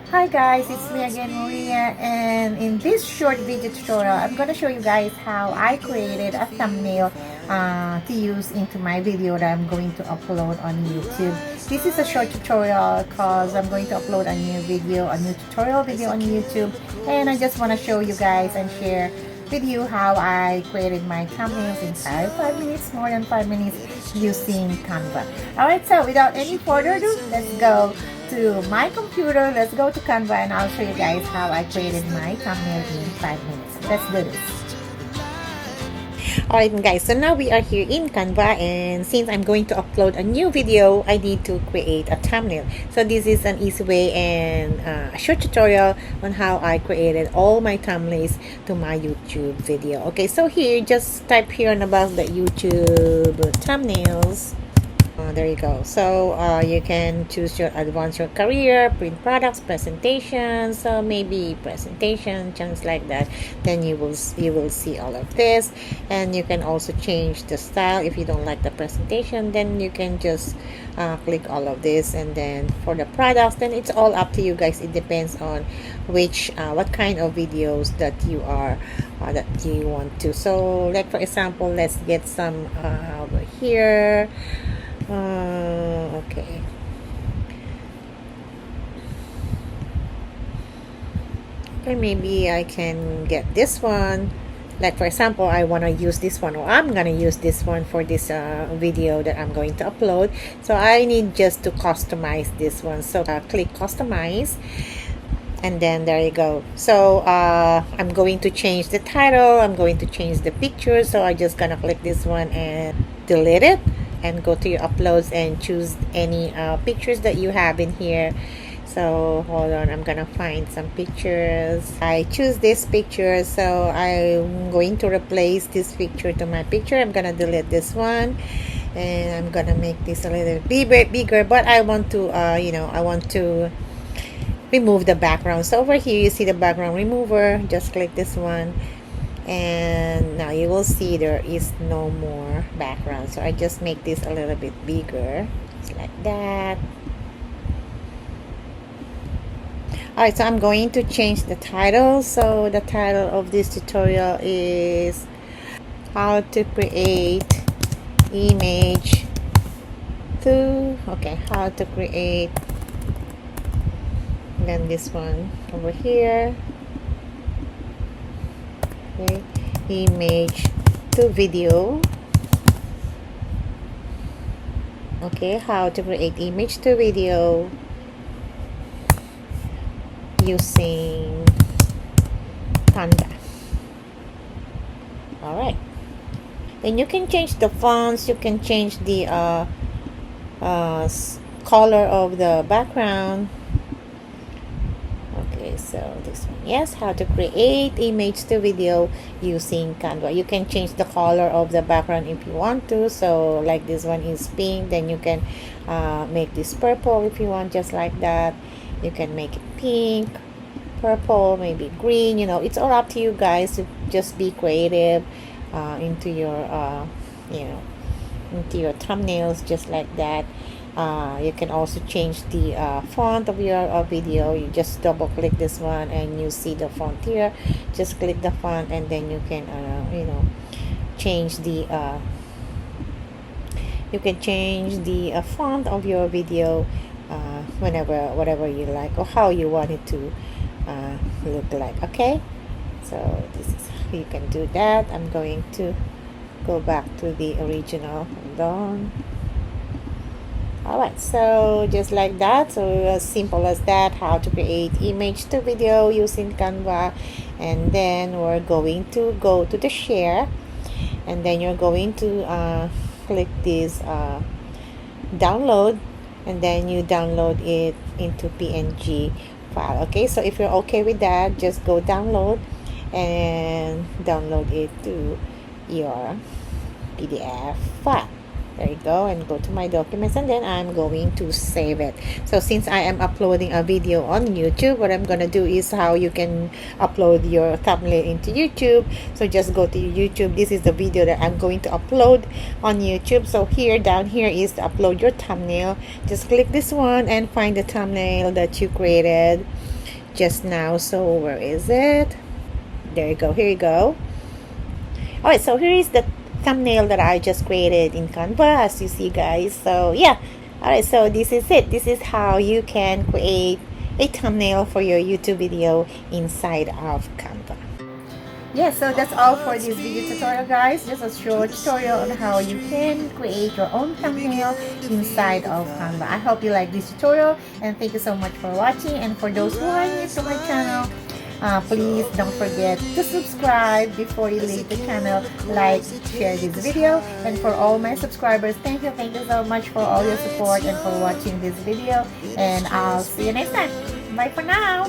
Hi guys, it's me again, Maria, and in this short video tutorial, I'm going to show you guys how I created a thumbnail to use into my video that I'm going to upload on YouTube. This is a short tutorial because I'm going to upload a new tutorial video on YouTube, and I just want to show you guys and share with you how I created my thumbnails in 5 minutes, more than 5 minutes using Canva. Alright, so without any further ado, let's go to my computer. Let's go to Canva and I'll show you guys how I created my thumbnail in 5 minutes. Let's do this. Alright guys, so now we are here in Canva, and since I'm going to upload a new video, I need to create a thumbnail. So this is an easy way and a short tutorial on how I created all my thumbnails to my YouTube video. Okay, so here, just type here on the box the YouTube thumbnails. There you go. So you can choose your advance your career, print products, presentation. So maybe presentation, chance like that. Then you will see all of this, and you can also change the style. If you don't like the presentation, then you can just click all of this. And then for the products, then it's all up to you guys. It depends on which what kind of videos that you are that you want to. So like for example, let's get some over here. Okay. Okay, maybe I can get this one. Like for example, I want to use this one, or I'm gonna use this one for this video that I'm going to upload. So I need just to customize this one. So click customize, and then there you go. So I'm going to change the title, I'm going to change the picture. So I just gonna click this one and delete it, and go to your uploads and choose any pictures that you have in here. So hold on, I'm gonna find some pictures. I choose this picture, so I'm going to replace this picture to my picture. I'm gonna delete this one, and I'm gonna make this a little bigger, but I want to I want to remove the background. So over here you see the background remover, just click this one, and now you will see there is no more background. So I just make this a little bit bigger, just like that. Alright, so I'm going to change the title. So the title of this tutorial is how to create image to how to create, and then this one over here, okay, image to video. Okay, how to create image to video using Canva. Alright, then you can change the fonts, you can change the color of the background. Okay, so this one, yes, how to create image to video using Canva. You can change the color of the background if you want to. So like this one is pink, then you can make this purple if you want, just like that. You can make it pink, purple, maybe green. It's all up to you guys to just be creative into your into your thumbnails, just like that. You can also change the font of your video. You just double click this one and you see the font here. Just click the font, and then you can change the font of your video whatever you like, or how you want it to look like. Okay, so this is how you can do that. I'm going to go back to the original. Hold on. Alright, so just like that. So as simple as that, how to create image to video using Canva. And then we're going to go to the share, and then you're going to click this download, and then you download it into PNG file. Okay, so if you're okay with that, just go download and download it to your PDF file. There you go, and go to my documents, and then I'm going to save it. So since I am uploading a video on YouTube, what I'm gonna do is how you can upload your thumbnail into YouTube. So just go to YouTube. This is the video that I'm going to upload on YouTube. So here, down here is to upload your thumbnail. Just click this one and find the thumbnail that you created. just now. So where is it? There you go. Here you go. All right, so here is the thumbnail that I just created in Canva, as you see, guys. So yeah, all right, so this is it. This is how you can create a thumbnail for your YouTube video inside of Canva. Yeah, so that's all for this video tutorial, guys. Just a short tutorial on how you can create your own thumbnail inside of Canva. I hope you like this tutorial, and thank you so much for watching. And for those who are new to my channel, please don't forget to subscribe before you leave the channel. Like, share this video, and for all my subscribers, thank you so much for all your support and for watching this video, and I'll see you next time. Bye for now.